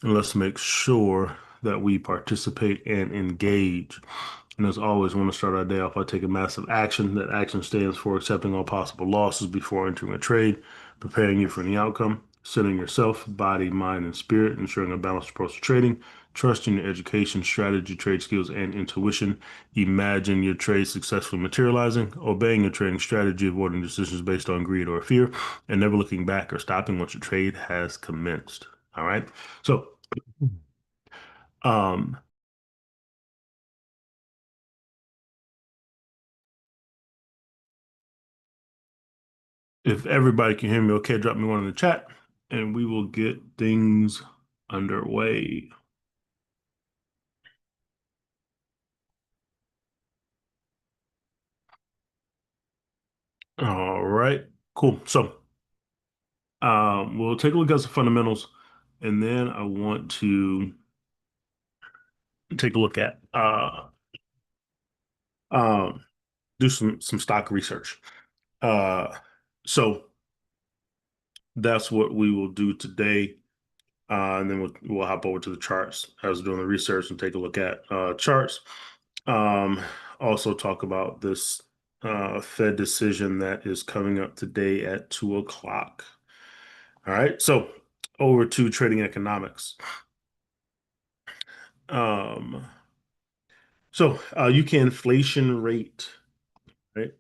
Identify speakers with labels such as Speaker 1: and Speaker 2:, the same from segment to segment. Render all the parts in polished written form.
Speaker 1: and let's make sure that we participate and engage. And as always, we want to start our day off by taking massive action. That action stands for accepting all possible losses before entering a trade, preparing you for any outcome, centering yourself, body, mind, and spirit, ensuring a balanced approach to trading, trusting your education, strategy, trade skills, and intuition. Imagine your trade successfully materializing, obeying your trading strategy, avoiding decisions based on greed or fear, and never looking back or stopping once your trade has commenced. All right. So, um, if everybody can hear me okay, drop me one in the chat and we will get things underway. All right, cool. So, we'll take a look at some fundamentals and then I want to take a look at um, do some stock research. Uh, so that's what we will do today. And then we'll hop over to the charts as we're doing the research and take a look at charts. Um, Also talk about this Fed decision that is coming up today at 2 o'clock. All right, so over to trading economics. Um, UK inflation rate, right?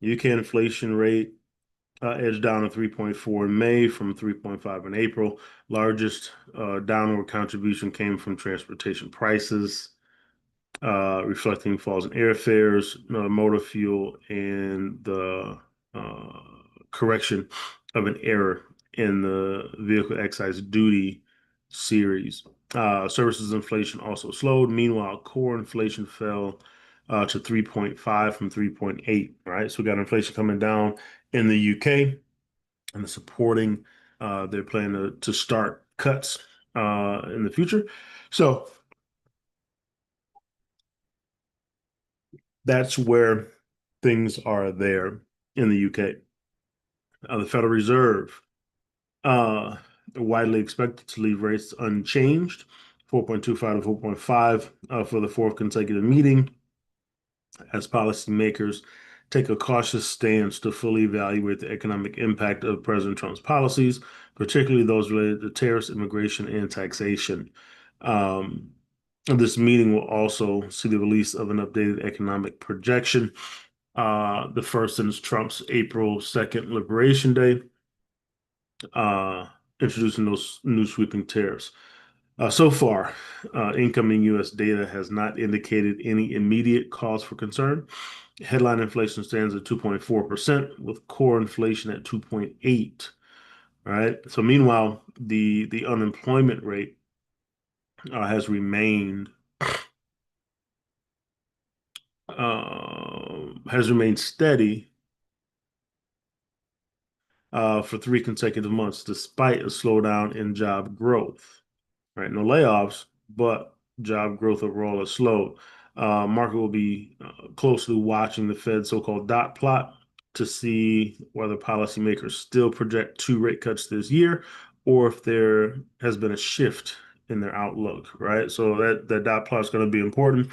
Speaker 1: UK inflation rate edged down to 3.4 in May from 3.5 in April. Largest downward contribution came from transportation prices, reflecting falls in airfares, motor fuel, and the uh, correction of an error in the vehicle excise duty series. Services inflation also slowed. Meanwhile, core inflation fell to 3.5 from 3.8, right? So we got inflation coming down in the UK and the supporting they're planning to start cuts in the future. So that's where things are there in the UK. The Federal Reserve uh, widely expected to leave rates unchanged, 4.25 to 4.5 for the fourth consecutive meeting, as policymakers take a cautious stance to fully evaluate the economic impact of President Trump's policies, particularly those related to tariffs, immigration, and taxation. Um, this meeting will also see the release of an updated economic projection, the first since Trump's April 2nd Liberation Day, uh, introducing those new sweeping tariffs. So far, incoming U.S. data has not indicated any immediate cause for concern. Headline inflation stands at 2.4%, with core inflation at 2.8. All right. So meanwhile, the unemployment rate has remained steady for 3 consecutive months, despite a slowdown in job growth. Right, no layoffs, but job growth overall is slow. Market will be closely watching the Fed's so-called dot plot to see whether policymakers still project 2 rate cuts this year, or if there has been a shift in their outlook. Right, so that dot plot is going to be important,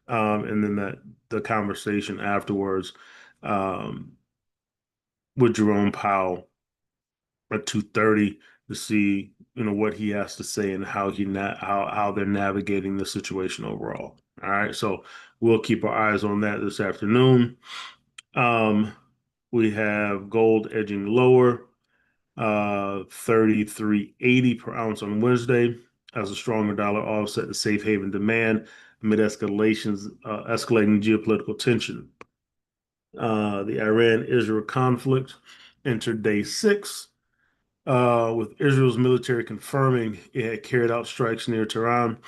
Speaker 1: and then that the conversation afterwards um, with Jerome Powell at 2:30 to see what he has to say and how they're navigating the situation overall. All right, so we'll keep our eyes on that this afternoon. Um, we have gold edging lower, 33.80 per ounce on Wednesday, as a stronger dollar offset the safe haven demand amid escalating geopolitical tension. The Iran-Israel conflict entered day six, with Israel's military confirming it had carried out strikes near Tehran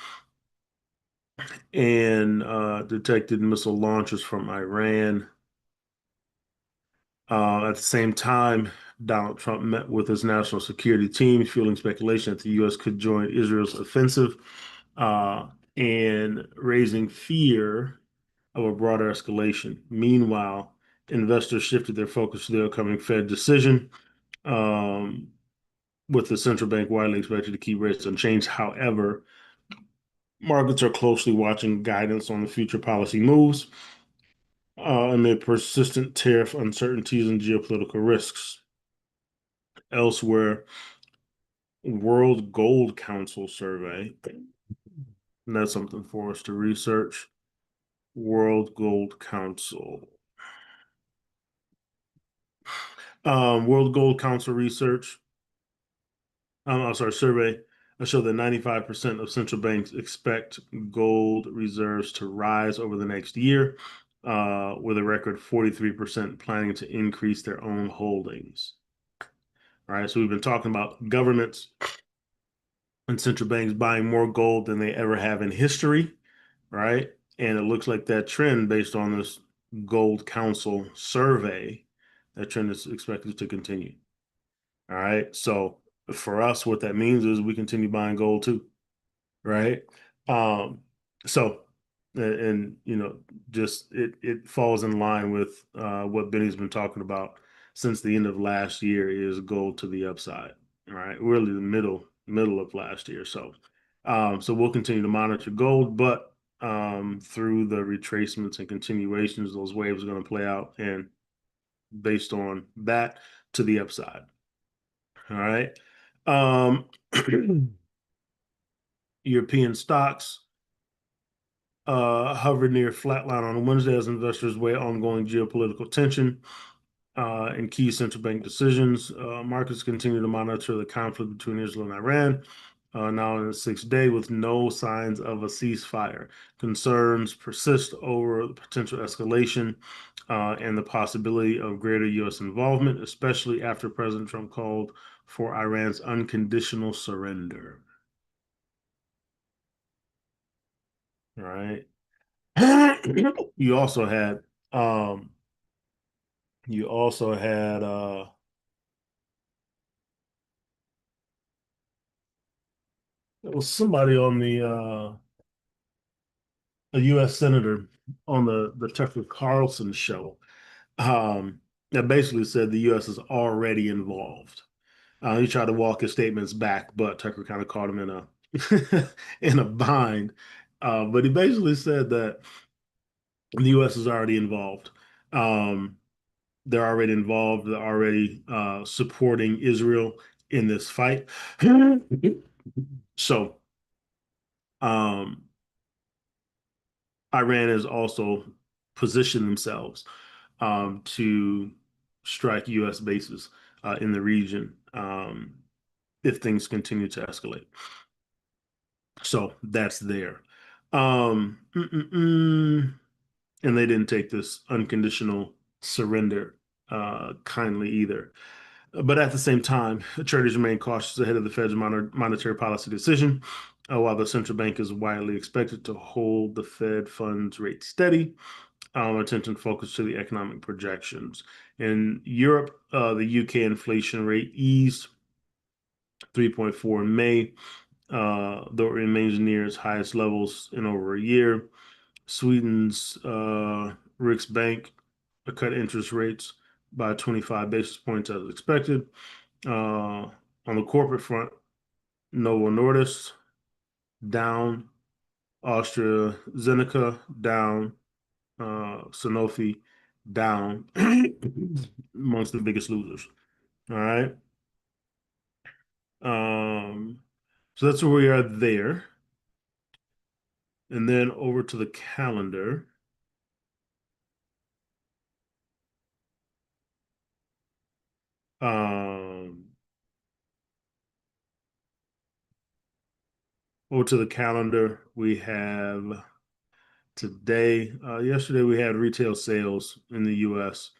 Speaker 1: and detected missile launches from Iran. At the same time, Donald Trump met with his national security team, fueling speculation that the U.S. could join Israel's offensive uh, and raising fear of a broader escalation. Meanwhile, investors shifted their focus to the upcoming Fed decision. Um, with the central bank widely expected to keep rates unchanged. However, markets are closely watching guidance on the future policy moves amid persistent tariff uncertainties and geopolitical risks. Elsewhere, World Gold Council survey, and that's something for us to research. World Gold Council. World Gold Council research, I'm sorry, survey showed that 95% of central banks expect gold reserves to rise over the next year, with a record 43% planning to increase their own holdings. All right, so we've been talking about governments and central banks buying more gold than they ever have in history, right? And it looks like that trend, based on this Gold Council survey, that trend is expected to continue. All right. So for us, what that means is we continue buying gold too, right? Um, so and just it falls in line with what Benny's been talking about since the end of last year is gold to the upside. All right, really the middle of last year. So we'll continue to monitor gold, but through the retracements and continuations, those waves are going to play out, and based on that, to the upside. All right. Um, European stocks hovered near flatline on Wednesday as investors weigh ongoing geopolitical tension and key central bank decisions. Markets continue to monitor the conflict between Israel and Iran, now in its sixth day with no signs of a ceasefire. Concerns persist over the potential escalation and the possibility of greater U.S. involvement, especially after President Trump called for Iran's unconditional surrender. All right. You also had um you also had there was somebody on the a US senator on the Tucker Carlson show that basically said the US is already involved. He tried to walk his statements back, but Tucker kind of caught him in a in a bind. But he basically said that the US is already involved. Um, they're already involved. They're already supporting Israel in this fight. So, um, Iran has also positioned themselves to strike U.S. bases in the region if things continue to escalate. So that's there. Um, mm, mm, mm. And they didn't take this unconditional surrender kindly either. But at the same time, traders remain cautious ahead of the Fed's monetary policy decision, while the central bank is widely expected to hold the Fed funds rate steady. Attention focused to the economic projections. In Europe, the UK inflation rate eased 3.4 in May, though it remains near its highest levels in over a year. Sweden's Riksbank cut interest rates by 25 basis points as expected. On the corporate front, Novo Nordisk down, AstraZeneca down, Sanofi down, amongst the biggest losers. All right. Um, so that's where we are there. And then over to the calendar. Um, Over to the calendar, we have today, yesterday we had retail sales in the US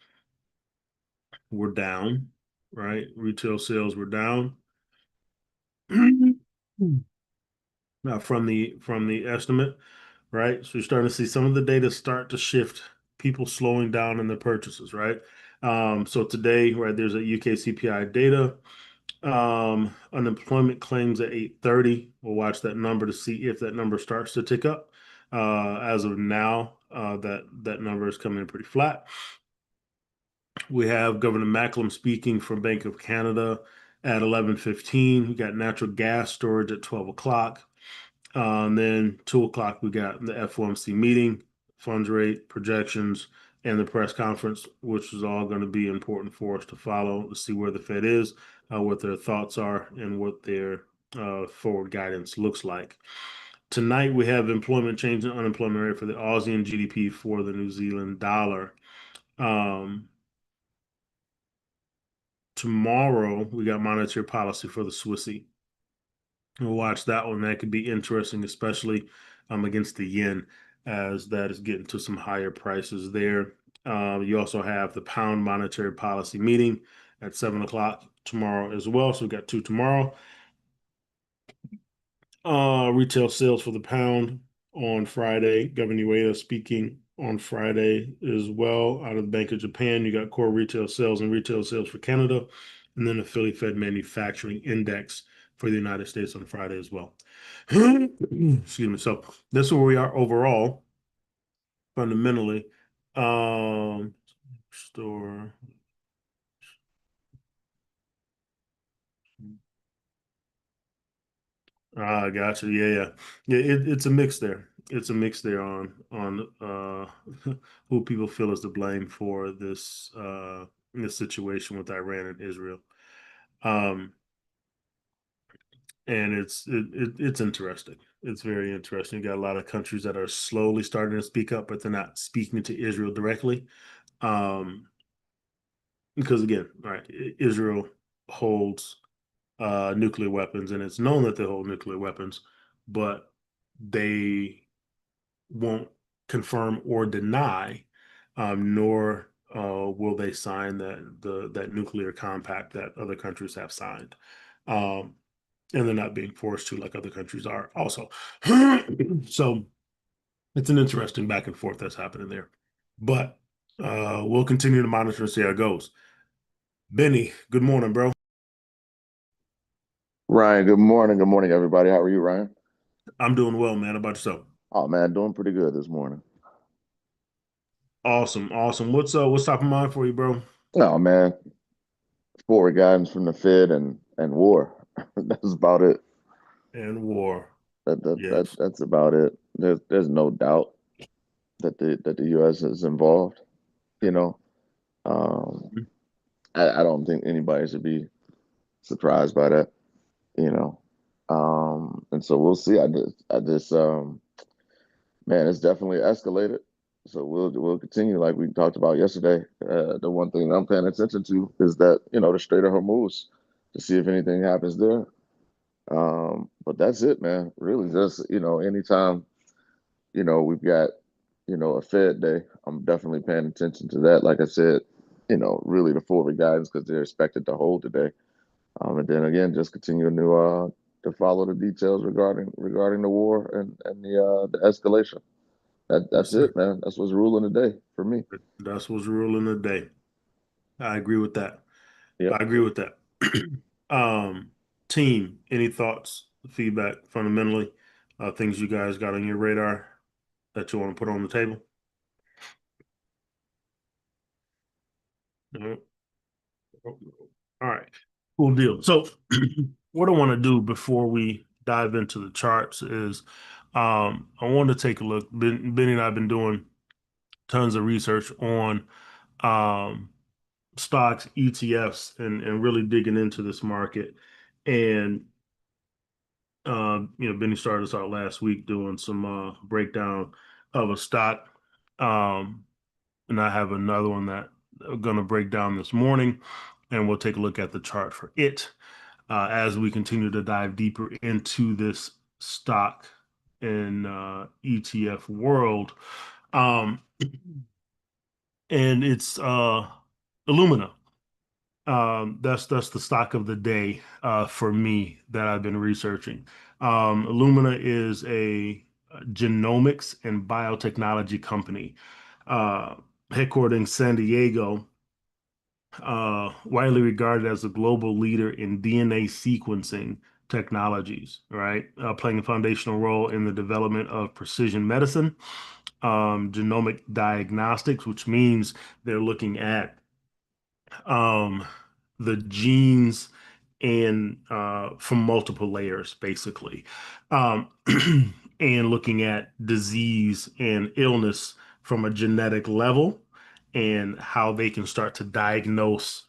Speaker 1: were down, right? Retail sales were down. From the estimate, right? So you're starting to see some of the data start to shift, people slowing down in their purchases, right? So today, right, there's a UK CPI data. Unemployment claims at 8:30. We'll watch that number to see if that number starts to tick up. As of now, that number is coming in pretty flat. We have Governor Macklem speaking from Bank of Canada at 11:15. We got natural gas storage at 12 o'clock. Then 2 o'clock, we got the FOMC meeting, funds rate projections, and the press conference, which is all going to be important for us to follow to see where the Fed is, what their thoughts are, and what their forward guidance looks like. Tonight, we have employment change and unemployment rate for the Aussie and GDP for the New Zealand dollar. Um, Tomorrow, we got monetary policy for the Swissy. We'll watch that one. That could be interesting, especially against the yen, as that is getting to some higher prices there. You also have the pound monetary policy meeting at 7 o'clock tomorrow as well. So we got two tomorrow. Retail sales for the pound on Friday. Governor Ueda speaking on Friday as well. Out of the Bank of Japan, you got core retail sales and retail sales for Canada, and then the Philly Fed Manufacturing Index for the United States on Friday as well. Excuse me. So that's where we are overall, fundamentally. Store. Ah, gotcha. Yeah, yeah, yeah. It's a mix there. It's a mix there on who people feel is to blame for this situation with Iran and Israel. Um, and it's interesting. It's very interesting. You got a lot of countries that are slowly starting to speak up, but they're not speaking to Israel directly. Um, because again, right, Israel holds nuclear weapons, and it's known that they hold nuclear weapons, but they won't confirm or deny, nor will they sign that nuclear compact that other countries have signed. Um, and they're not being forced to like other countries are also. So it's an interesting back and forth that's happening there. But we'll continue to monitor and see how it goes. Benny, good morning, bro.
Speaker 2: Ryan, good morning. Good morning, everybody. How are you, Ryan?
Speaker 1: I'm doing well, man. How about yourself?
Speaker 2: Oh man, doing pretty good this morning.
Speaker 1: Awesome, awesome. What's top of mind for you, bro?
Speaker 2: Oh man, forward guidance from the Fed and war. That's about it.
Speaker 1: And war. Yes.
Speaker 2: That's about it. There's no doubt that the U.S. is involved. You know, um, I don't think anybody should be surprised by that. You know, and so we'll see. I just man, it's definitely escalated. So we'll continue like we talked about yesterday. The one thing I'm paying attention to is that the Strait of Hormuz to see if anything happens there. But that's it, man. Really, just anytime we've got a Fed day, I'm definitely paying attention to that. Like I said, really the forward guidance because they're expected to hold today. And then again, just continuing to follow the details regarding the war and the escalation.
Speaker 1: Yes,
Speaker 2: That's
Speaker 1: sir.
Speaker 2: it, man. That's what's ruling the day for me.
Speaker 1: That's what's ruling the day. I agree with that. I
Speaker 2: Yep.
Speaker 1: agree with that. Um, Team, any thoughts, feedback, fundamentally, things you guys got on your radar that you want to put on the table? No? All right. Cool deal. So, what I want to do before we dive into the charts is I want to take a look. Benny and I have been doing tons of research on um, stocks, ETFs, and really digging into this market. And Benny started us out last week doing some breakdown of a stock, um, and I have another one that I'm going to break down this morning, and we'll take a look at the chart for it as we continue to dive deeper into this stock and ETF world. Um, and it's Illumina. That's the stock of the day for me that I've been researching. Illumina is a genomics and biotechnology company uh, headquartered in San Diego, widely regarded as a global leader in DNA sequencing technologies, right? Playing a foundational role in the development of precision medicine, genomic diagnostics, which means they're looking at um, the genes and from multiple layers, basically, um, and looking at disease and illness from a genetic level and how they can start to diagnose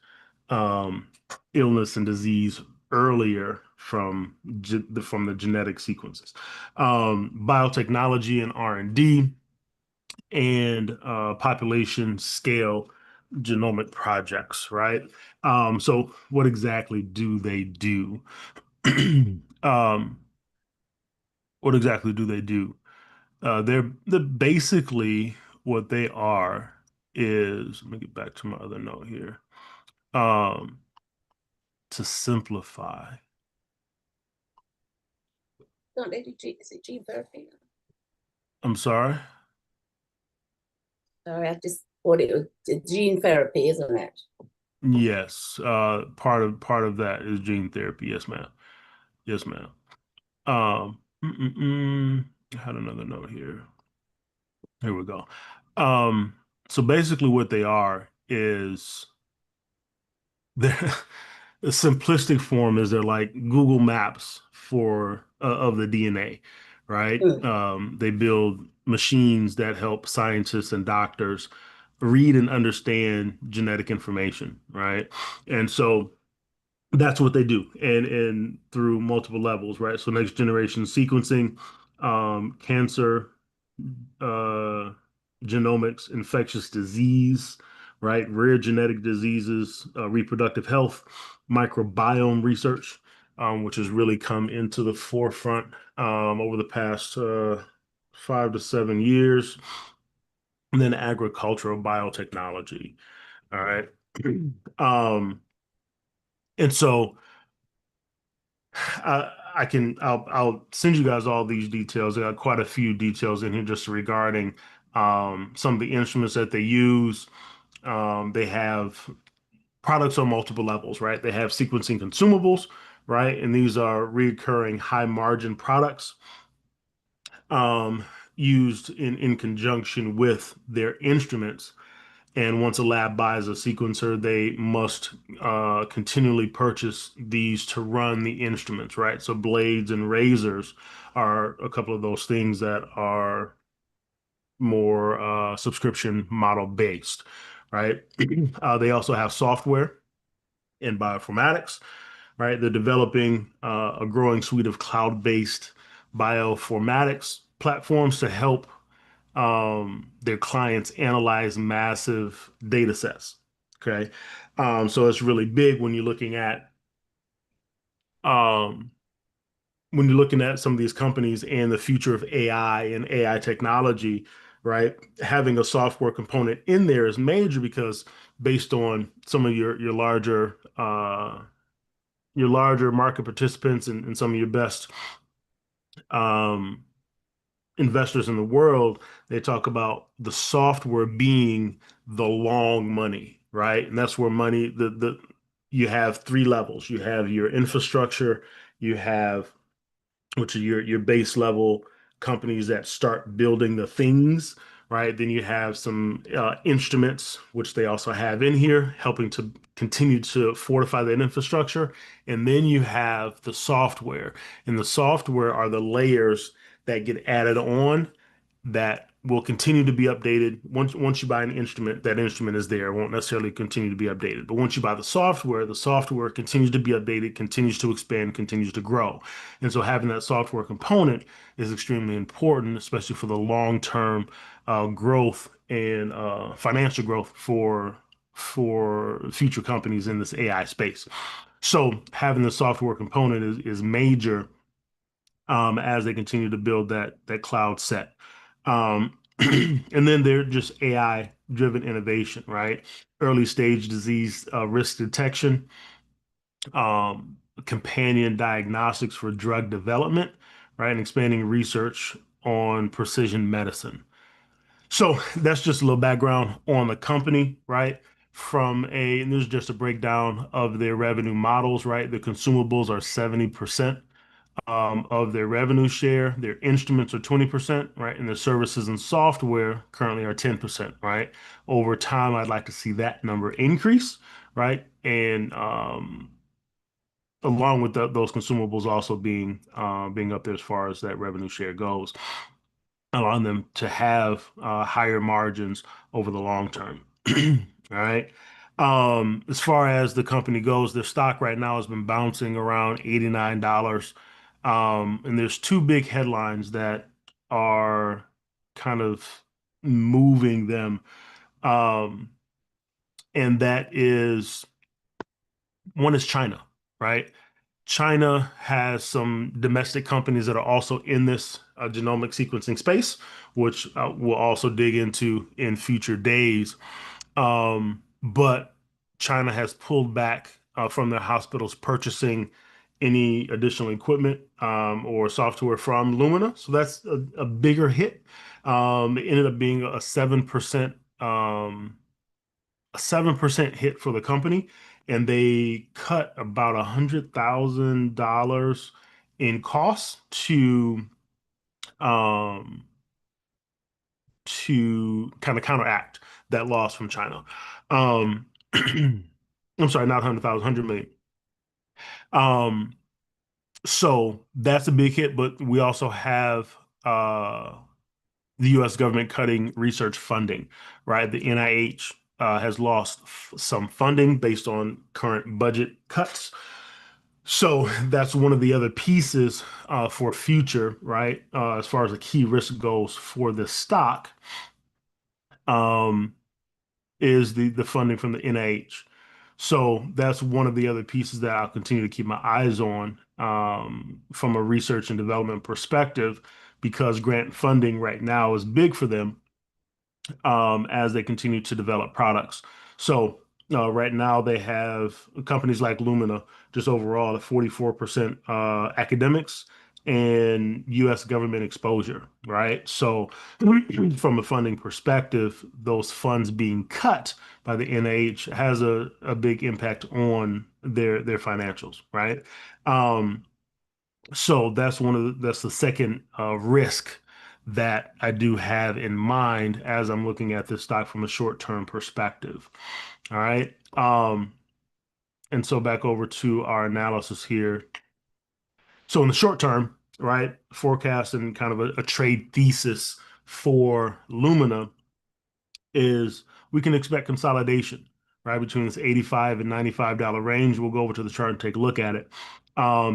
Speaker 1: um, illness and disease earlier from the genetic sequences. Biotechnology and R&D and population scale genomic projects, right? So what exactly do they do? um, what exactly do they do? They're basically what they are is, let me get back to my other note here. Um, to simplify.
Speaker 3: Don't they do is it gene therapy?
Speaker 1: I'm sorry.
Speaker 3: Sorry, I just thought it was gene therapy, isn't it?
Speaker 1: Yes, part of that is gene therapy. Yes, ma'am. Yes, ma'am. I had another note here. Here we go. Um, so basically what they are is they're the simplistic form is they're like Google Maps for of the DNA, right?
Speaker 3: Mm.
Speaker 1: They build machines that help scientists and doctors read and understand genetic information, right? And so that's what they do, and through multiple levels, right? So next generation sequencing, cancer, uh, genomics, infectious disease, right? Rare genetic diseases, reproductive health, microbiome research, which has really come into the forefront over the past 5 to 7 years. And then agricultural biotechnology. All right. Um, and so I'll send you guys all these details. I got quite a few details in here just regarding some of the instruments that they use. They have products on multiple levels, right? They have sequencing consumables, right? And these are recurring high margin products um, used in conjunction with their instruments. And once a lab buys a sequencer, they must continually purchase these to run the instruments, right? So blades and razors are a couple of those things that are more subscription model based, right? They also have software in bioinformatics, right? They're developing a growing suite of cloud-based bioinformatics platforms to help their clients analyze massive data sets. Okay. So it's really big um, when you're looking at some of these companies and the future of AI and AI technology, right? Having a software component in there is major because based on some of your larger market participants and some of your best um investors in the world, they talk about the software being the long money, right? And that's where money, the you have three levels. You have your infrastructure, you have which are your base level companies that start building the things, right? Then you have some instruments, which they also have in here, helping to continue to fortify that infrastructure. And then you have the software, and the software are the layers that get added on that will continue to be updated. Once you buy an instrument, that instrument is there. It won't necessarily continue to be updated. But once you buy the software continues to be updated, continues to expand, continues to grow. And so having that software component is extremely important, especially for the long-term growth and financial growth for future companies in this AI space. So having the software component is major as they continue to build that cloud set. And then they're just AI driven innovation, right? Early stage disease risk detection, companion diagnostics for drug development, right? And expanding research on precision medicine. So that's just a little background on the company, right? And this is just a breakdown of their revenue models, right? The consumables are 70% of their revenue share. Their instruments are 20%, right? And their services and software currently are 10%, right? Over time, I'd like to see that number increase, right? And along with those consumables also being up there as far as that revenue share goes, allowing them to have higher margins over the long term. All right. As far as the company goes, their stock right now has been bouncing around $89. And there's two big headlines that are kind of moving them. Um, and that is one is China, right? China has some domestic companies that are also in this genomic sequencing space, which we'll also dig into in future days. But China has pulled back from their hospitals purchasing any additional equipment or software from Lumina. So that's a bigger hit. It ended up being a 7% hit for the company, and they cut about $100,000 in costs um, to kind of counteract that loss from China. I'm sorry, not 100,000, 100 million. Um, so that's a big hit, but we also have the U.S. government cutting research funding, right? The NIH has lost some funding based on current budget cuts. So that's one of the other pieces for future, right? As far as the key risk goes for the stock, um, is the funding from the NIH. So that's one of the other pieces that I'll continue to keep my eyes on from a research and development perspective, because grant funding right now is big for them as they continue to develop products. So right now they have companies like Lumina, just overall at 44% academics and U.S. government exposure, right? So from a funding perspective, those funds being cut by the NIH has a big impact on their financials, right? Um, so that's the second risk that I do have in mind as I'm looking at this stock from a short-term perspective. All right. And so back over to our analysis here. So in the short term, right, forecast and kind of a trade thesis for Lumina is we can expect consolidation, right, between this 85 and $95 range. We'll go over to the chart and take a look at it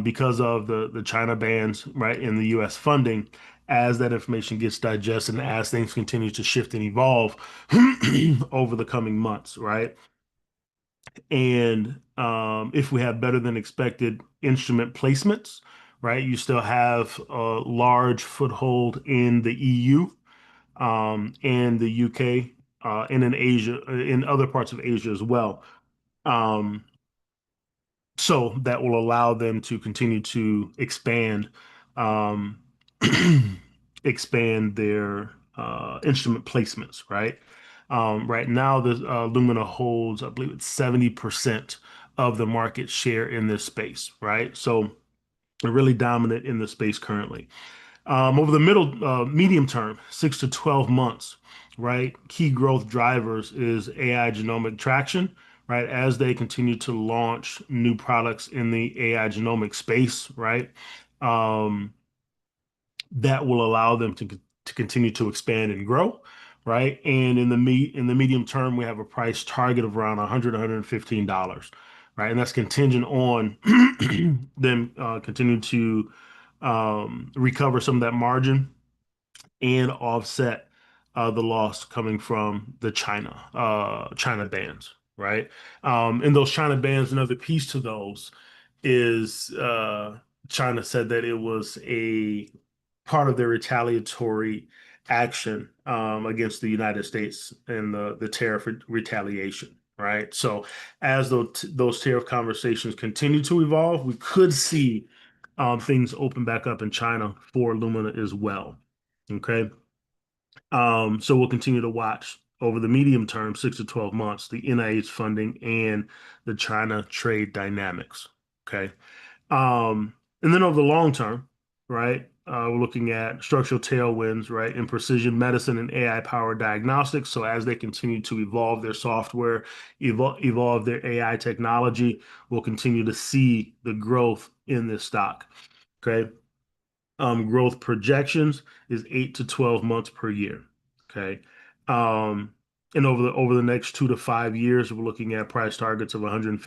Speaker 1: because of the China bans, right, in the U.S. funding. As that information gets digested and as things continue to shift and evolve over the coming months, right? And if we have better than expected instrument placements, right, you still have a large foothold in the EU and the UK and in Asia, in other parts of Asia as well. Um, so that will allow them to continue to expand, um, expand their instrument placements, right? Right now, the Lumina holds, I believe it's 70% of the market share in this space, right? So they're really dominant in the space currently. Over the medium term, 6 to 12 months, right? Key growth drivers is AI genomic traction, right? As they continue to launch new products in the AI genomic space, right? Um, that will allow them to continue to expand and grow, right? And in the medium term, we have a price target of around 100, $115, right? And that's contingent on them continue to recover some of that margin and offset the loss coming from the China bans, right? And those China bans, another piece to those is China said that it was a part of their retaliatory action against the United States and the tariff retaliation, right? So as those tariff conversations continue to evolve, we could see things open back up in China for Lumina as well. Okay. So we'll continue to watch over the medium term, 6 to 12 months, the NIH funding and the China trade dynamics. Okay. And then over the long term, right? we're looking at structural tailwinds, right, in precision medicine and AI-powered diagnostics. So as they continue to evolve their software, evolve their AI technology, we'll continue to see the growth in this stock. Okay. Growth projections is 8 to 12 months per year. Okay. Um, and over the next 2 to 5 years, we're looking at price targets of $150,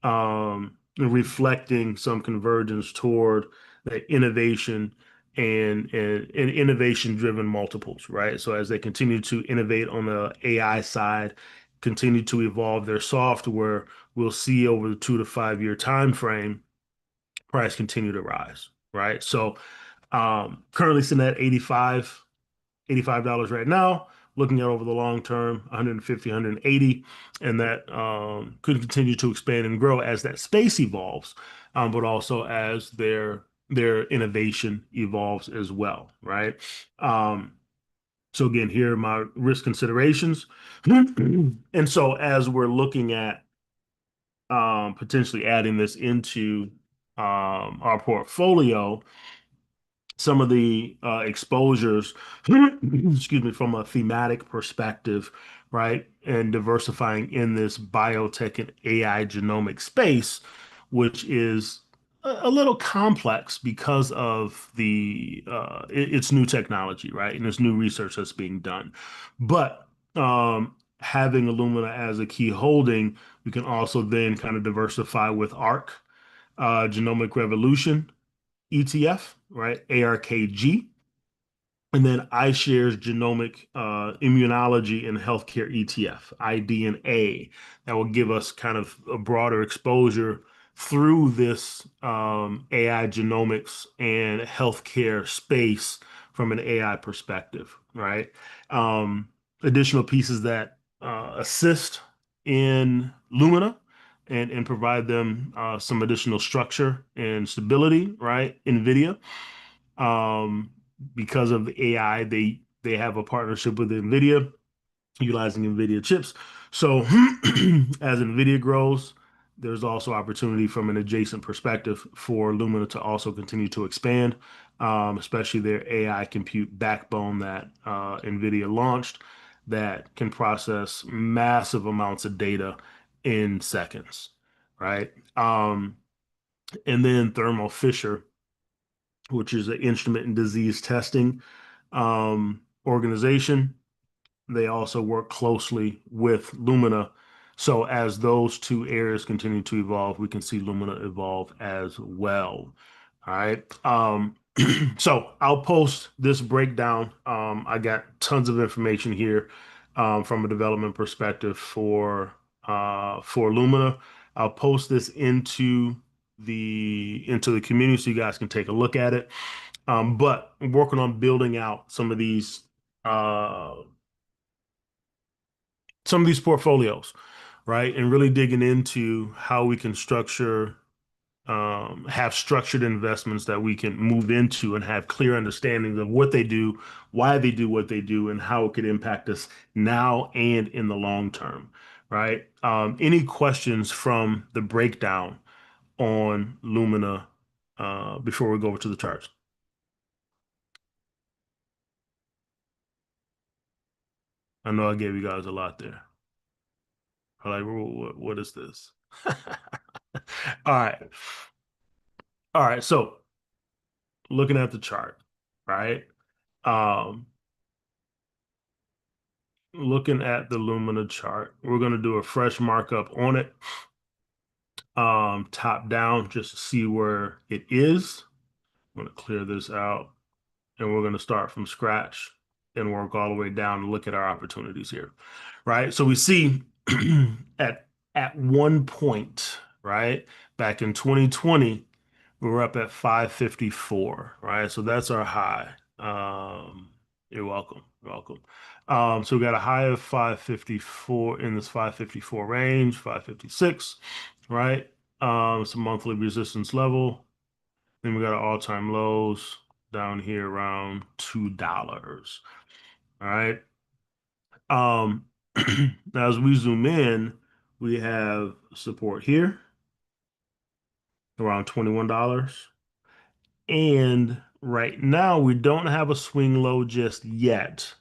Speaker 1: $180, reflecting some convergence toward the innovation and innovation driven multiples, right? So as they continue to innovate on the AI side, continue to evolve their software, we'll see over the 2 to 5 year time frame price continue to rise, right? So currently sitting at $85 right now, looking at over the long term, 150, 180, and that could continue to expand and grow as that space evolves, but also as their innovation evolves as well, right? So again, here are my risk considerations. And so as we're looking at potentially adding this into our portfolio, some of the exposures, excuse me, from a thematic perspective, right, and diversifying in this biotech and AI genomic space, which is a little complex because of it's new technology, right, and it's new research that's being done. But having Illumina as a key holding, we can also then kind of diversify with ARC, Genomic Revolution ETF, right? ARKG. And then iShares Genomic Immunology and Healthcare ETF, IDNA, that will give us kind of a broader exposure through this AI genomics and healthcare space from an AI perspective, right? Additional pieces that assist in Lumina and provide them some additional structure and stability, right? NVIDIA, um, because of the AI, they have a partnership with NVIDIA, utilizing NVIDIA chips. So as NVIDIA grows, there's also opportunity from an adjacent perspective for Lumina to also continue to expand, especially their AI compute backbone that NVIDIA launched that can process massive amounts of data in seconds, right? And then Thermo Fisher, which is an instrument and disease testing organization. They also work closely with Lumina. So as those two areas continue to evolve, we can see Lumina evolve as well. All right. So I'll post this breakdown. I got tons of information here from a development perspective for Lumina. I'll post this into the community so you guys can take a look at it. But I'm working on building out uh, some of these portfolios, right? And really digging into how we can have structured investments that we can move into and have clear understandings of what they do, why they do what they do, and how it could impact us now and in the long term, right? Any questions from the breakdown on Lumina before we go over to the charts? I know I gave you guys a lot there. Like, what is this? All right. All right. So looking at the chart, right? Um, looking at the Lumina chart, we're going to do a fresh markup on it, top down, just to see where it is. I'm going to clear this out and we're going to start from scratch and work all the way down and look at our opportunities here, right? So we see at one point, right, back in 2020, we were up at 554, right? So that's our high. You're welcome. You're welcome. So we got a high of 554 in this 554 range, 556, right? Some monthly resistance level. Then we got our all-time lows down here around $2. All right. Um, now as we zoom in, we have support here around $21. And right now, we don't have a swing low just yet,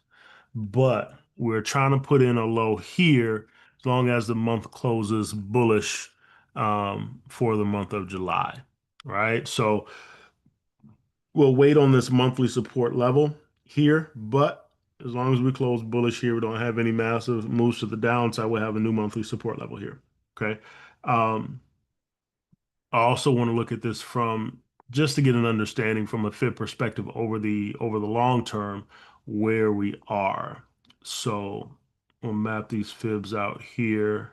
Speaker 1: but we're trying to put in a low here as long as the month closes bullish for the month of July, right? So we'll wait on this monthly support level here, but as long as we close bullish here, we don't have any massive moves to the downside, we'll have a new monthly support level here, okay? I also want to look at this from just to get an understanding from a Fib perspective over the long term where we are. So we'll map these Fibs out here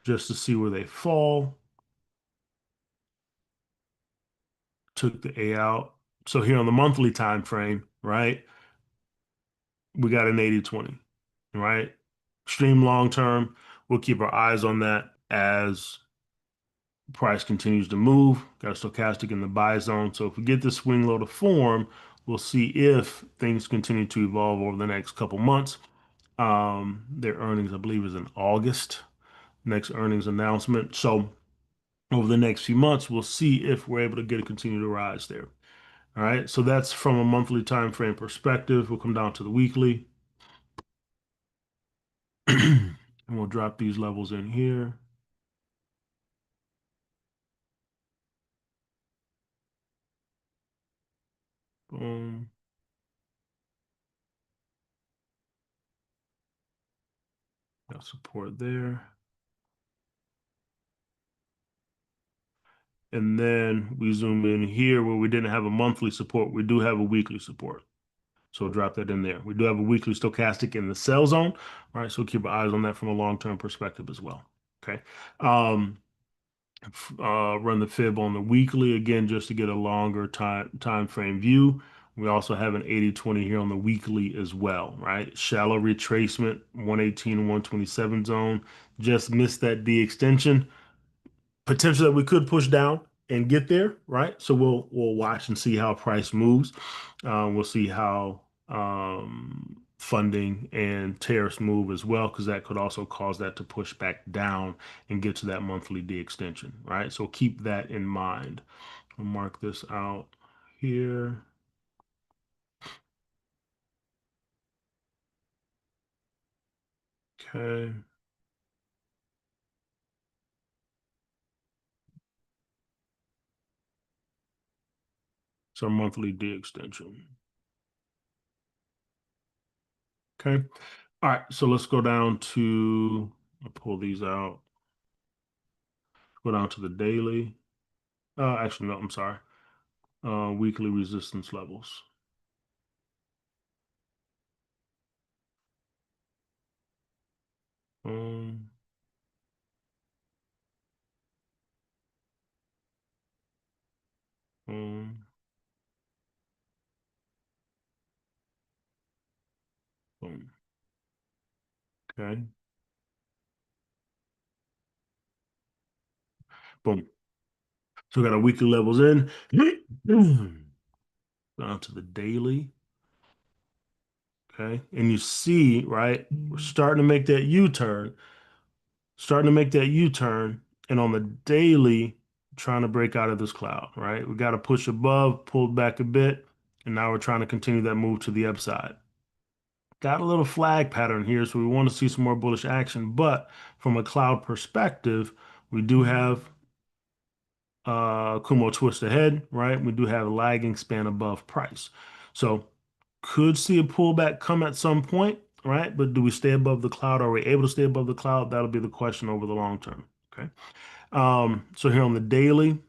Speaker 1: just to see where they fall. Took the A out. So here on the monthly time frame, right? We got an 80-20, right? Extreme long term, we'll keep our eyes on that as price continues to move. Got a stochastic in the buy zone. So if we get this swing low to form, we'll see if things continue to evolve over the next couple months. Their earnings, I believe, is in August. Next earnings announcement. So over the next few months, we'll see if we're able to get a continue to rise there. All right. So that's from a monthly time frame perspective. We'll come down to the weekly. And we'll drop these levels in here. Boom. Got support there. And then we zoom in here where we didn't have a monthly support. We do have a weekly support. So we'll drop that in there. We do have a weekly stochastic in the sell zone. All right. So keep our eyes on that from a long-term perspective as well. Okay. Run the fib on the weekly again, just to get a longer time frame view. We also have an 80-20 here on the weekly as well, right? Shallow retracement, 118 and 127 zone. Just missed that D extension. Potential that we could push down and get there, right? So we'll watch and see how price moves. We'll see how funding and tariffs move as well, because that could also cause that to push back down and get to that monthly D extension, right? So keep that in mind. I'll mark this out here. Okay. So monthly D extension. Okay. All right. So let's go down to, I'll pull these out. Go down to the daily. Actually, no, I'm sorry. Weekly resistance levels. Um, um, boom. Okay. Boom. So we got our weekly levels in. Down to the daily. Okay. And you see, right, we're starting to make that U-turn. Starting to make that U-turn. And on the daily, trying to break out of this cloud, right? We got to push above, pulled back a bit, and now we're trying to continue that move to the upside. Got a little flag pattern here, so we want to see some more bullish action. But from a cloud perspective, we do have Kumo twist ahead, right? We do have a lagging span above price. So could see a pullback come at some point, right? But do we stay above the cloud? Are we able to stay above the cloud? That'll be the question over the long term. Okay. So here on the daily,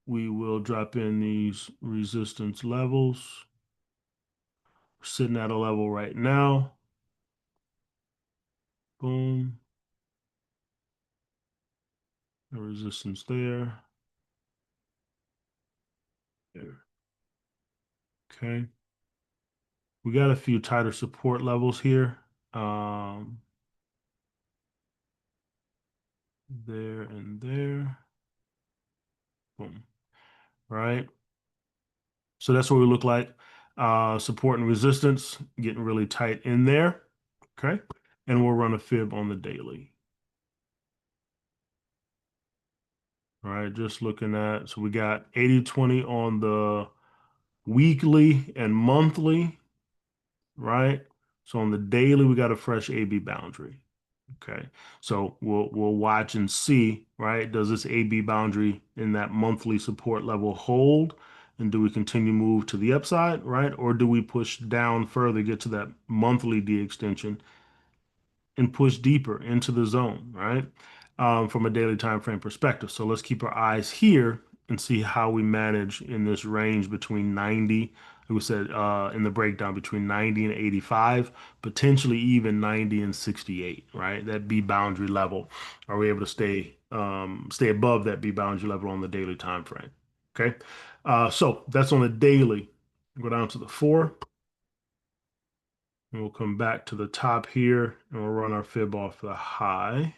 Speaker 1: we will drop in these resistance levels. We're sitting at a level right now. Boom. The resistance there. There. Okay. We got a few tighter support levels here. There and there. Boom. Right. So that's what we look like. Support and resistance getting really tight in there. Okay. And we'll run a fib on the daily. All right, just looking at, so we got 80-20 on the weekly and monthly, right? So on the daily, we got a fresh AB boundary. Okay, so we'll watch and see, right? Does this AB boundary in that monthly support level hold? And do we continue move to the upside, right? Or do we push down further, get to that monthly D extension and push deeper into the zone, right? From a daily time frame perspective. So let's keep our eyes here and see how we manage in this range between 90, like we said in the breakdown, between 90 and 85, potentially even 90 and 68, right? That B boundary level. Are we able to stay above that B boundary level on the daily time frame? Okay. So that's on the daily. Go down to the 4. And we'll come back to the top here and we'll run our fib off the high.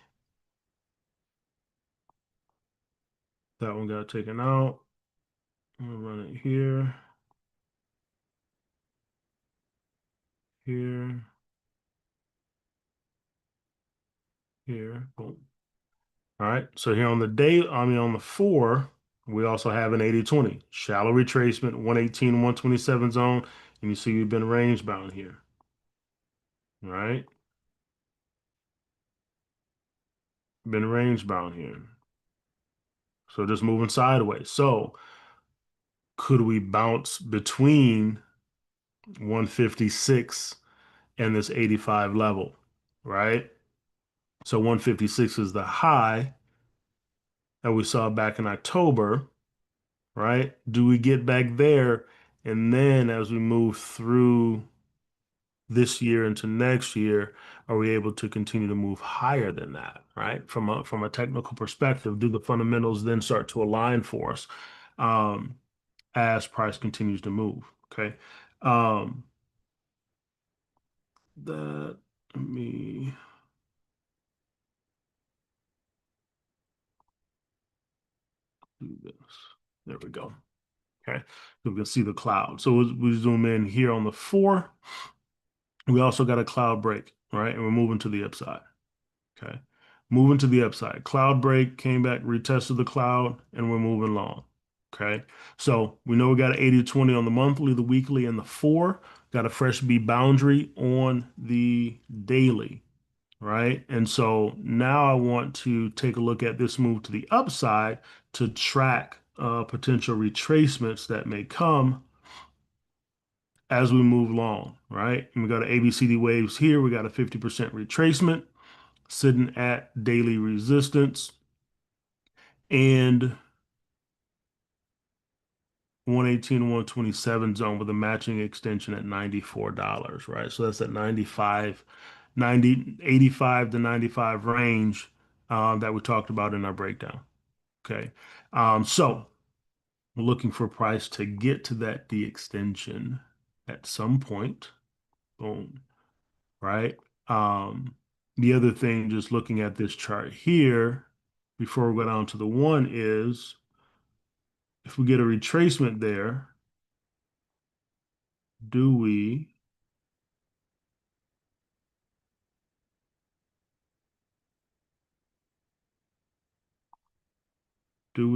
Speaker 1: That one got taken out. We'll run it here, here, here. Boom. All right. So here on the day, on the 4, we also have an 80-20. Shallow retracement, 118, 127 zone. And you see we've been range bound here. All right. Been range bound here. So just moving sideways. So could we bounce between 156 and this 85 level, right? So 156 is the high that we saw back in October, right? Do we get back there? And then as we move through this year into next year, are we able to continue to move higher than that, right? From a technical perspective, do the fundamentals then start to align for us as price continues to move? Okay. Um, that let me do this. There we go. Okay, so we can see the cloud. So we zoom in here on the 4. We also got a cloud break, right? And we're moving to the upside. Okay, moving to the upside. Cloud break came back, retested the cloud, and we're moving long. Okay, so we know we got an 80-20 on the monthly, the weekly, and the 4. Got a fresh B boundary on the daily, right? And so now I want to take a look at this move to the upside to track potential retracements that may come as we move along, right? And we got an ABCD waves here. We got a 50% retracement sitting at daily resistance and 118 127 zone with a matching extension at $94, right? So that's at 85 to 95 range that we talked about in our breakdown. Okay. So we're looking for price to get to that D extension at some point. Boom. Right. The other thing, just looking at this chart here, before we go down to the 1 is if we get a retracement there, do we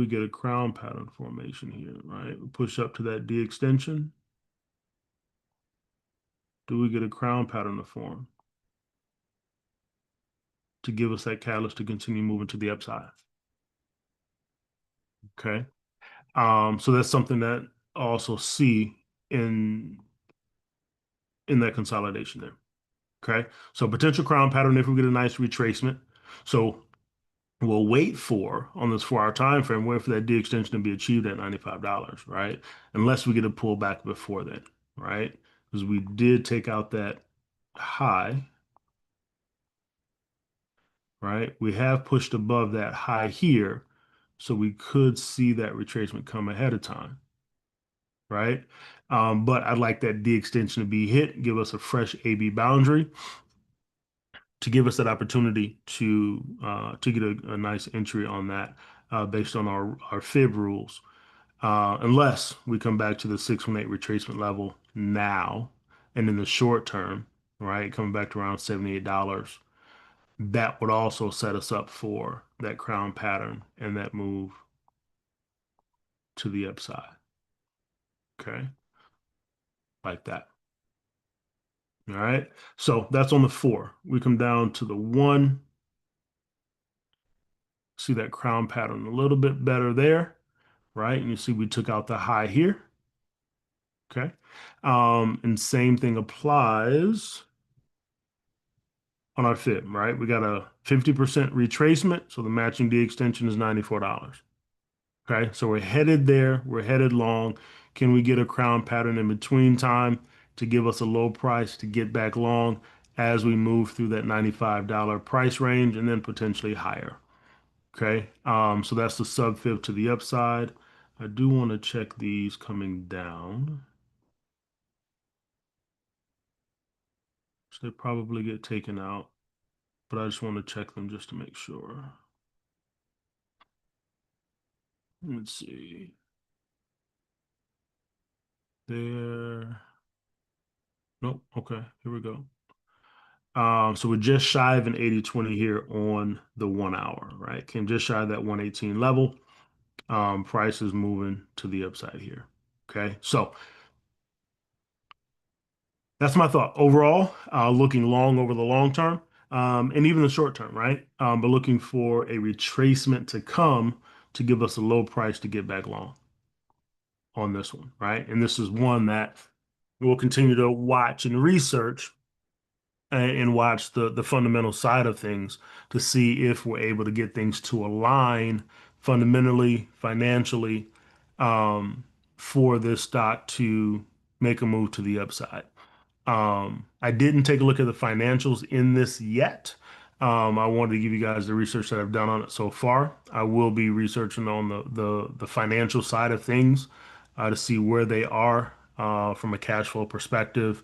Speaker 1: get a crown pattern formation here, right? We push up to that D extension. Do we get a crown pattern to form to give us that catalyst to continue moving to the upside? Okay. So that's something that I also see in that consolidation there. Okay. So potential crown pattern if we get a nice retracement. So we'll wait for on this 4-hour time frame, wait for that D extension to be achieved at $95, right? Unless we get a pullback before then, right? Because we did take out that high, right? We have pushed above that high here, so we could see that retracement come ahead of time, right? But I'd like that D extension to be hit, give us a fresh AB boundary to give us that opportunity to get a nice entry on that based on our fib rules. Unless we come back to the 618 retracement level now, and in the short term, right, coming back to around $78, that would also set us up for that crown pattern and that move to the upside. Okay, like that. All right. So that's on the 4. We come down to the 1. See that crown pattern a little bit better there, right? And you see we took out the high here. Okay. And same thing applies on our fib, right? We got a 50% retracement. So the matching D extension is $94. Okay. So we're headed there. We're headed long. Can we get a crown pattern in between time to give us a low price to get back long as we move through that $95 price range and then potentially higher? Okay. So that's the sub fib to the upside. I do want to check these coming down. So they probably get taken out, but I just want to check them just to make sure. Let's see. There. Nope. Okay. Here we go. So we're just shy of an 80-20 here on the 1 hour, right? Came just shy of that 118 level. Price is moving to the upside here. Okay. So that's my thought overall, looking long over the long term, and even the short term, right? But looking for a retracement to come to give us a low price to get back long on this one, right? And this is one that we'll continue to watch and research and watch the fundamental side of things to see if we're able to get things to align fundamentally, financially, for this stock to make a move to the upside. I didn't take a look at the financials in this yet. I wanted to give you guys the research that I've done on it so far. I will be researching on the financial side of things to see where they are from a cash flow perspective,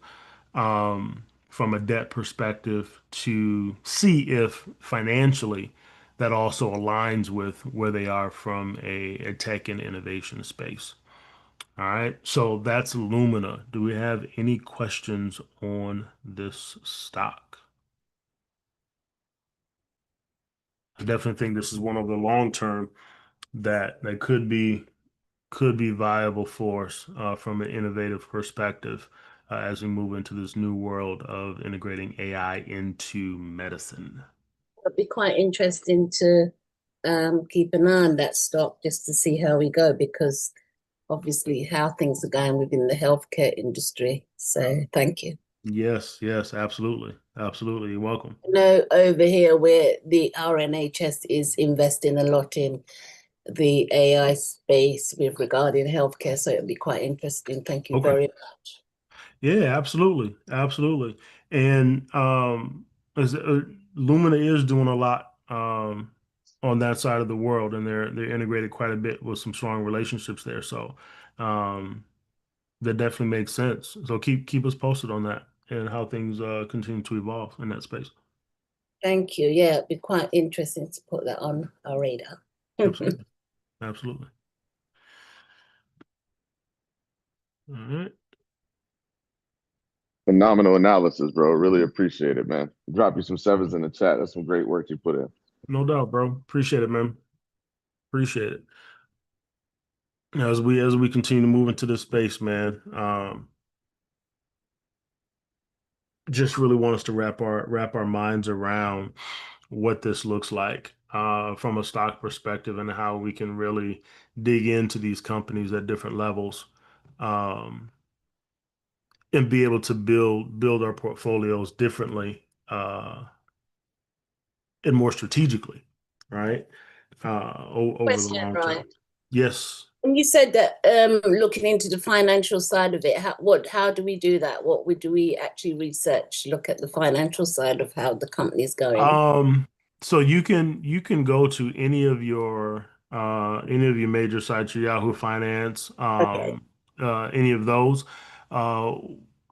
Speaker 1: from a debt perspective, to see if financially that also aligns with where they are from a tech and innovation space. All right, so that's Lumina. Do we have any questions on this stock? I definitely think this is one of the long term that could be viable for us from an innovative perspective as we move into this new world of integrating AI into medicine.
Speaker 3: It'll be quite interesting to keep an eye on that stock just to see how we go, because obviously how things are going within the healthcare industry. So thank you.
Speaker 1: Yes, yes, absolutely. Absolutely. You're welcome.
Speaker 3: I know over here where the RNHS is investing a lot in the AI space with regarding healthcare, so it'll be quite interesting. Thank you
Speaker 1: Okay.
Speaker 3: very much.
Speaker 1: Yeah, absolutely. Absolutely. And as Lumina is doing a lot on that side of the world, and they're integrated quite a bit with some strong relationships there. So um that definitely makes sense. So keep us posted on that and how things continue to evolve in that space.
Speaker 3: Thank you. Yeah, it'd be quite interesting to put that on our radar.
Speaker 1: Absolutely. Absolutely. All right.
Speaker 2: Phenomenal analysis, bro. Really appreciate it, man. Drop you some sevens in the chat. That's some great work you put in.
Speaker 1: No doubt, bro. Appreciate it, man. Appreciate it. As we continue to move into this space, man, just really want us to wrap our minds around what this looks like from a stock perspective and how we can really dig into these companies at different levels, um, and be able to build our portfolios differently and more strategically, right? Over the
Speaker 3: Question,
Speaker 1: long
Speaker 3: right?
Speaker 1: term. Yes.
Speaker 3: And you said that looking into the financial side of it, how do we do that? Do we actually research, look at the financial side of how the company's going?
Speaker 1: So you can go to any of your major sites, your Yahoo Finance,
Speaker 3: Okay,
Speaker 1: any of those. Uh,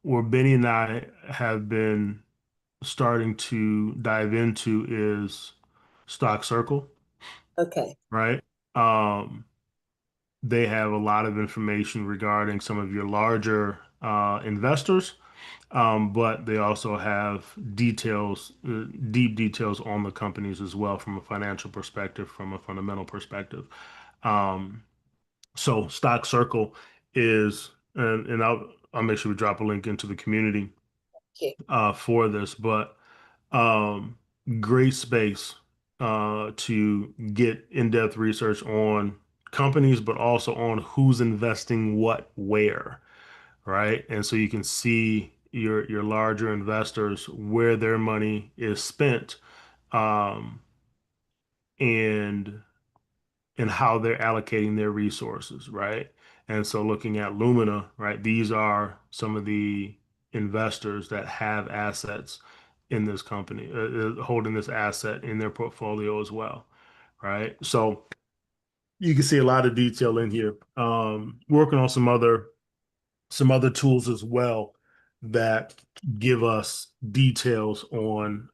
Speaker 1: where Benny and I have been starting to dive into is Stock Circle,
Speaker 3: okay,
Speaker 1: right? Um, they have a lot of information regarding some of your larger investors, but they also have details, deep details on the companies as well from a financial perspective, from a fundamental perspective. Um, So Stock Circle is, and I'll make sure we drop a link into the community
Speaker 3: Okay.
Speaker 1: for this, but um, great space to get in-depth research on companies, but also on who's investing what where, right? And so you can see your larger investors where their money is spent, um, and how they're allocating their resources, right? And so looking at Lumina, right, these are some of the investors that have assets in this company, holding this asset in their portfolio as well, right? So you can see a lot of detail in here. Working on some other tools as well that give us details on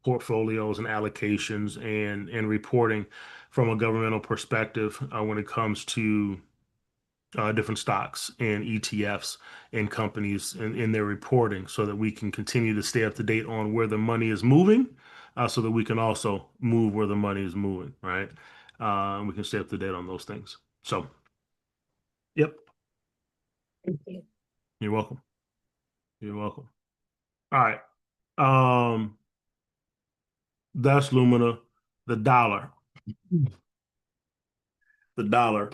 Speaker 1: portfolios and allocations and reporting from a governmental perspective when it comes to different stocks and ETFs and companies in their reporting so that we can continue to stay up to date on where the money is moving so that we can also move where the money is moving, right? We can stay up to date on those things. So, yep,
Speaker 3: Thank you.
Speaker 1: you're welcome. You're welcome. All right. Um, that's Lumina. The dollar. The dollar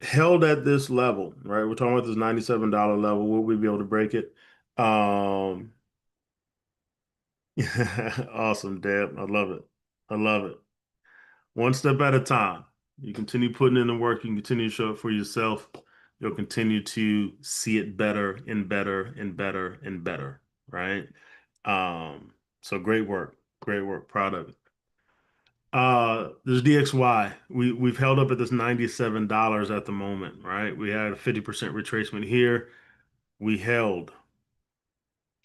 Speaker 1: held at this level, right? We're talking about this $97 level. Will we be able to break it? Um, awesome, Deb. I love it. I love it. One step at a time. You continue putting in the work, you can continue to show up for yourself. You'll continue to see it better and better and better and better, right? So great work. Great work. Proud of it. There's DXY. We've held up at this $97 at the moment, right? We had a 50% retracement here. We held,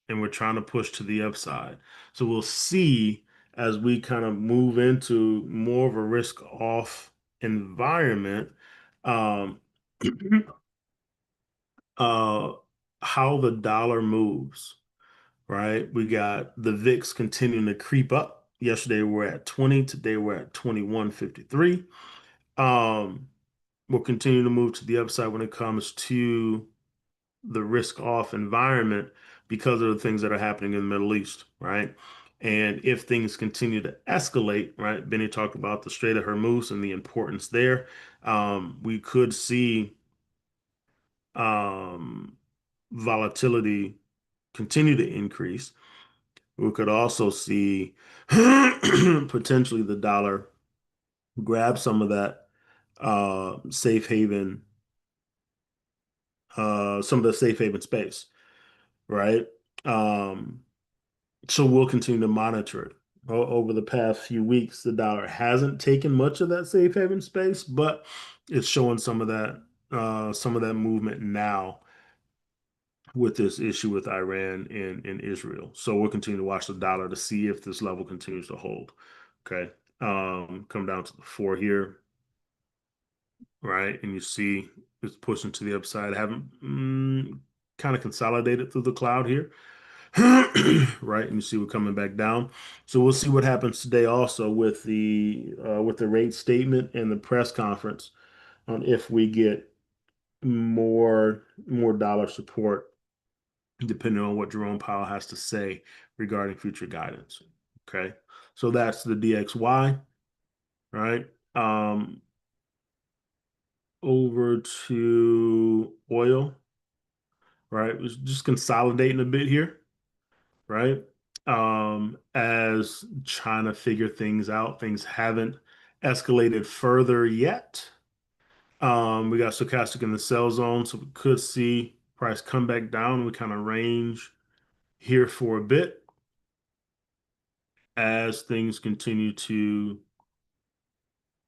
Speaker 1: and we're trying to push to the upside. So we'll see as we kind of move into more of a risk off environment, um, uh, how the dollar moves, right? We got the VIX continuing to creep up. Yesterday we're at 20, today we're at 21.53. We'll continue to move to the upside when it comes to the risk off environment because of the things that are happening in the Middle East, right? And if things continue to escalate, right? Benny talked about the Strait of Hormuz and the importance there. We could see um, volatility continue to increase. We could also see potentially the dollar grab some of that safe haven, some of the safe haven space, right? Um, so we'll continue to monitor it. Over the past few weeks, the dollar hasn't taken much of that safe haven space, but it's showing some of that movement now with this issue with Iran and Israel. So we'll continue to watch the dollar to see if this level continues to hold. Okay. Come down to the 4 here, right? And you see it's pushing to the upside. Haven't kind of consolidated through the cloud here. Right, and you see we're coming back down. So we'll see what happens today also with the rate statement and the press conference on if we get more dollar support, depending on what Jerome Powell has to say regarding future guidance. Okay, so that's the DXY, right? Over to oil, right? It's just consolidating a bit here, right? As trying to figure things out. Things haven't escalated further yet. We got stochastic in the sell zone, so we could see price come back down. We kind of range here for a bit as things continue to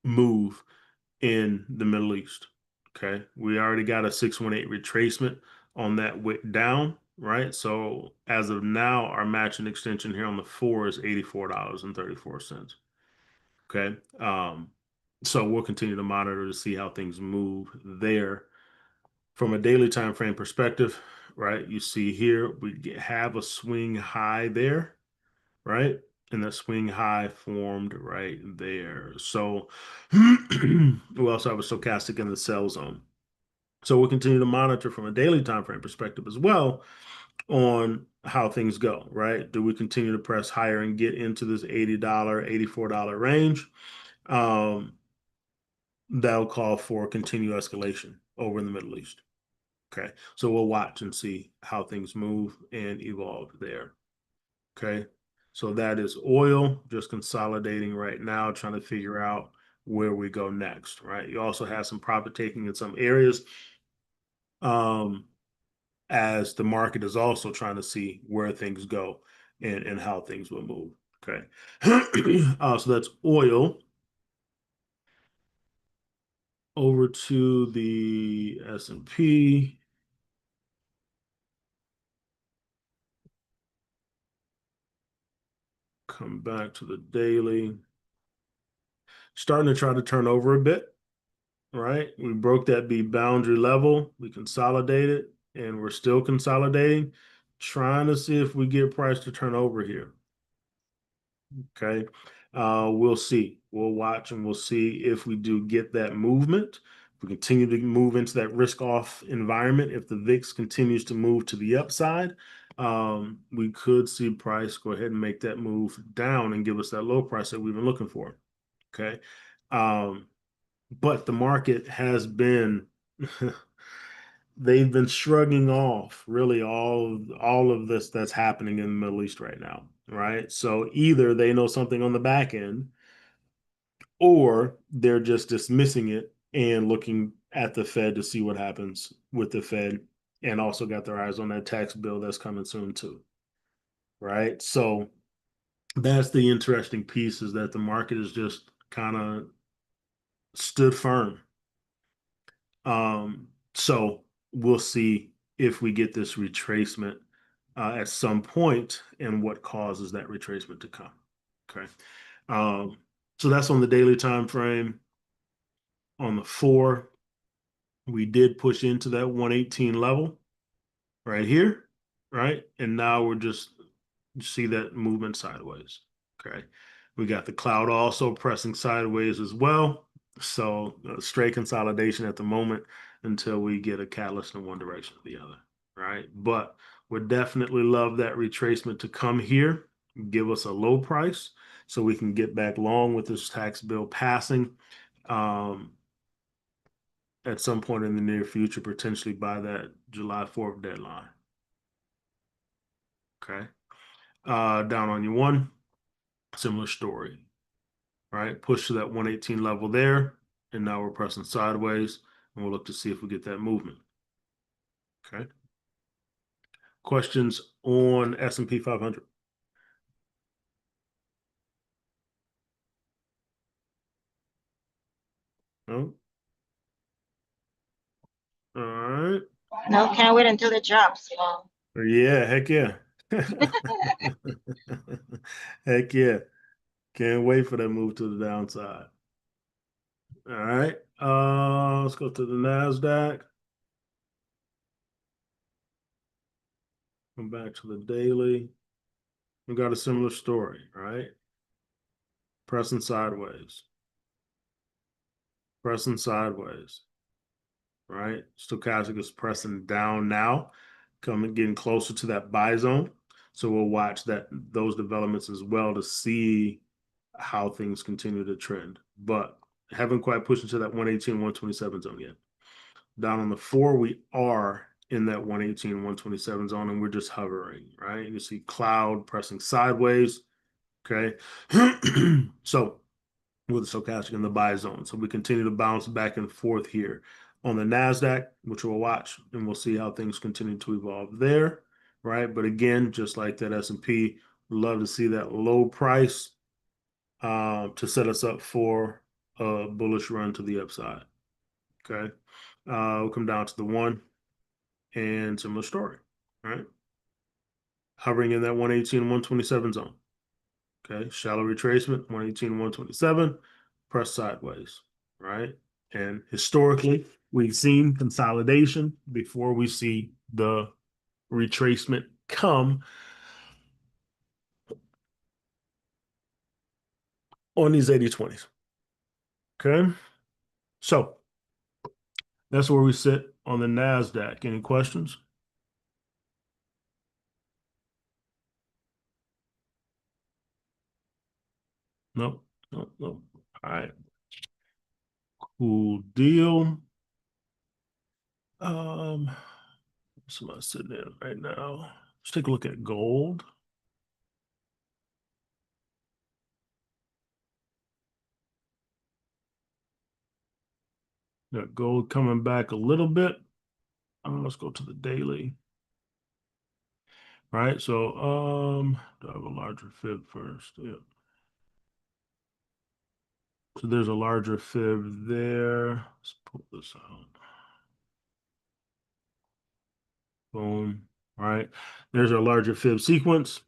Speaker 1: move in the Middle East. Okay, we already got a 618 retracement on that wick down, right? So as of now, our matching extension here on the 4 is $84.34. Okay, so we'll continue to monitor to see how things move there. From a daily time frame perspective, right? You see here we have a swing high there, right? And that swing high formed right there. So we also have a stochastic in the sell zone. So we'll continue to monitor from a daily time frame perspective as well on how things go, right? Do we continue to press higher and get into this $80, $84 range? That'll call for continued escalation over in the Middle East. Okay, so we'll watch and see how things move and evolve there. Okay, so that is oil just consolidating right now, trying to figure out where we go next, right? You also have some profit taking in some areas, as the market is also trying to see where things go and how things will move. Okay, so that's oil. Over to the S&P. Come back to the daily. Starting to try to turn over a bit, right? We broke that B boundary level. We consolidated, and we're still consolidating, trying to see if we get price to turn over here. Okay. We'll see. We'll watch and we'll see if we do get that movement. If we continue to move into that risk off environment, if the VIX continues to move to the upside, we could see price go ahead and make that move down and give us that low price that we've been looking for. Okay. But the market has been they've been shrugging off really all of this that's happening in the Middle East right now, right? So either they know something on the back end, or they're just dismissing it and looking at the Fed to see what happens with the Fed, and also got their eyes on that tax bill that's coming soon too, right? So that's the interesting piece, is that the market is just kind of stood firm. So we'll see if we get this retracement at some point and what causes that retracement to come. Okay. So that's on the daily time frame. On the 4, we did push into that 118 level right here, right? And now we're just see that movement sideways. Okay. We got the cloud also pressing sideways as well. So straight consolidation at the moment until we get a catalyst in one direction or the other, right? But would definitely love that retracement to come here, give us a low price so we can get back long with this tax bill passing at some point in the near future, potentially by that July 4th deadline. Okay. Down on your 1, similar story, right? Push to that 118 level there, and now we're pressing sideways, and we'll look to see if we get that movement. Okay. Questions on S&P 500? No? All right.
Speaker 4: No, can't wait until it drops.
Speaker 1: Yeah, heck yeah. Heck yeah. Can't wait for that move to the downside. All right. Let's go to the NASDAQ. Come back to the daily. We got a similar story, right? Pressing sideways. Pressing sideways. Right? Stochastic is pressing down now, getting closer to that buy zone. So we'll watch those developments as well to see how things continue to trend. But haven't quite pushed into that 118, 127 zone yet. Down on the 4, we are in that 118, 127 zone, and we're just hovering, right? You see cloud pressing sideways. Okay. So with the stochastic in the buy zone. So we continue to bounce back and forth here on the NASDAQ, which we'll watch, and we'll see how things continue to evolve there, right? But again, just like that S&P, love to see that low price to set us up for a bullish run to the upside. Okay. We'll come down to the 1 and similar story, right? Hovering in that 118, 127 zone. Okay. Shallow retracement, 118, 127, press sideways, right? And historically, we've seen consolidation before we see the retracement come. on these 80/20s. Okay. So that's where we sit on the NASDAQ. Any questions? Nope. Nope. Nope. All right. Cool deal. What's am I sitting in right now? Let's take a look at gold. Got gold coming back a little bit. Let's go to the daily. All right, so do I have a larger fib first? Yeah. So there's a larger fib there. Let's pull this out. Boom. All right. There's our larger fib sequence.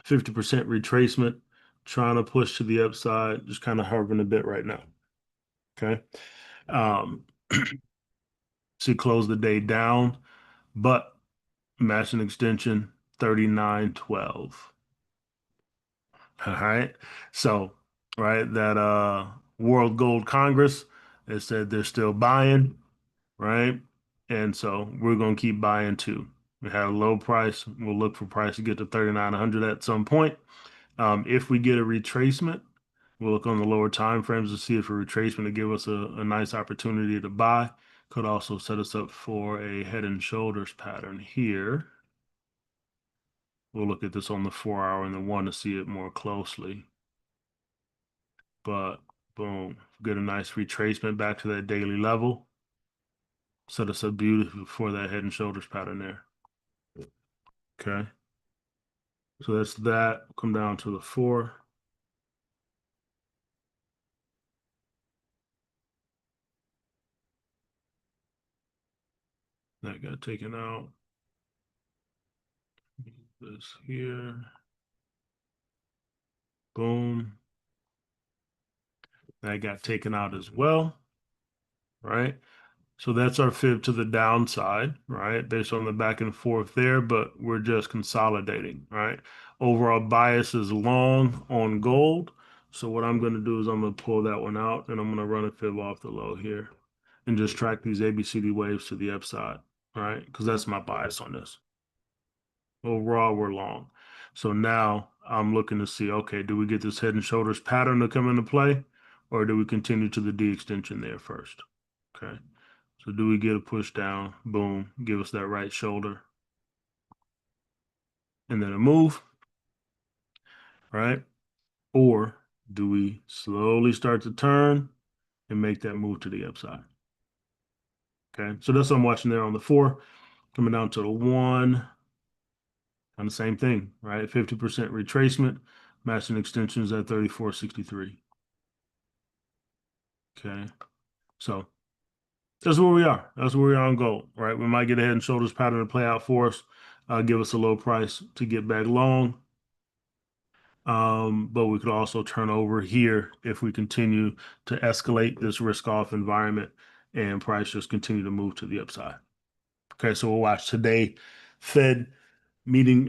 Speaker 1: 50% retracement. Trying to push to the upside. Just kind of hovering a bit right now. Okay. To close the day down, but matching extension 39.12. All right. So, right, that World Gold Congress, they said they're still buying, right? And so we're gonna keep buying too. We had a low price. We'll look for price to get to 3900 at some point. If we get a retracement, we'll look on the lower time frames to see if a retracement to give us a nice opportunity to buy. Could also set us up for a head and shoulders pattern here. We'll look at this on the 4 hour and the 1 to see it more closely. But boom, get a nice retracement back to that daily level. Set us up beautifully for that head and shoulders pattern there. Okay. So that's that. Come down to the 4. That got taken out. This here. Boom. That got taken out as well. Right. So that's our fib to the downside, right? Based on the back and forth there, but we're just consolidating, right? Overall bias is long on gold. So what I'm going to do is I'm going to pull that one out and I'm going to run a fib off the low here and just track these ABCD waves to the upside, right? Because that's my bias on this. Overall, we're long. So now I'm looking to see, okay, do we get this head and shoulders pattern to come into play or do we continue to the D extension there first? Okay. So do we get a push down? Boom, give us that right shoulder. And then a move, right? Or do we slowly start to turn and make that move to the upside? Okay, so that's what I'm watching there on the 4. Coming down to the 1. On the same thing, right? 50% retracement, matching extensions at 34.63. Okay, so that's where we are. That's where we are on gold, right? We might get a head and shoulders pattern to play out for us, give us a low price to get back long. But we could also turn over here if we continue to escalate this risk off environment and price just continue to move to the upside. Okay, so we'll watch today Fed meeting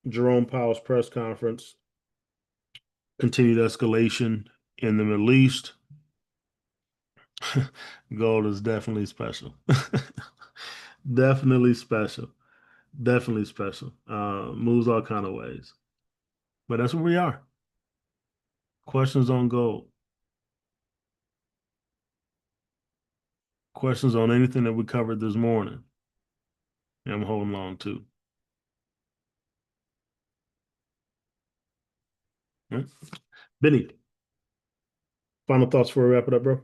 Speaker 1: Jerome Powell's press conference, continued escalation in the Middle East. Gold is definitely special. Definitely special. Definitely special. Moves all kind of ways. But that's where we are. Questions on gold. Questions on anything that we covered this morning. Yeah, I'm holding on too. All right. Benny, final thoughts before we wrap it up, bro?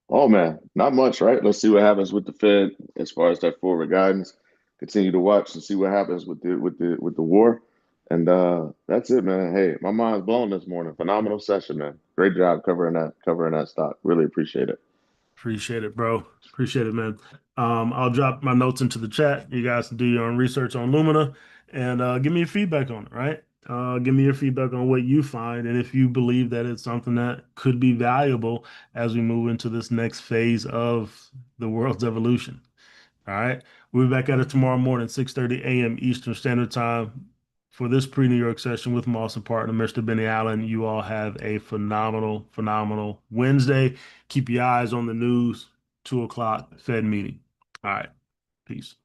Speaker 2: Oh man, not much, right? Let's see what happens with the Fed as far as that forward guidance. Continue to watch and see what happens with the war. And that's it, man. Hey, my mind's blown this morning. Phenomenal session, man. Great job covering that stock. Really appreciate it.
Speaker 1: Appreciate it, bro. Appreciate it, man. I'll drop my notes into the chat. You guys can do your own research on Lumina and give me your feedback on it, right? Give me your feedback on what you find and if you believe that it's something that could be valuable as we move into this next phase of the world's evolution. All right. We'll be back at it tomorrow morning, 6:30 a.m. Eastern Standard Time. for this pre-New York session with Moss and partner, Mr. Benny Allen. You all have a phenomenal, phenomenal Wednesday. Keep your eyes on the news. 2 o'clock Fed meeting. All right. Peace.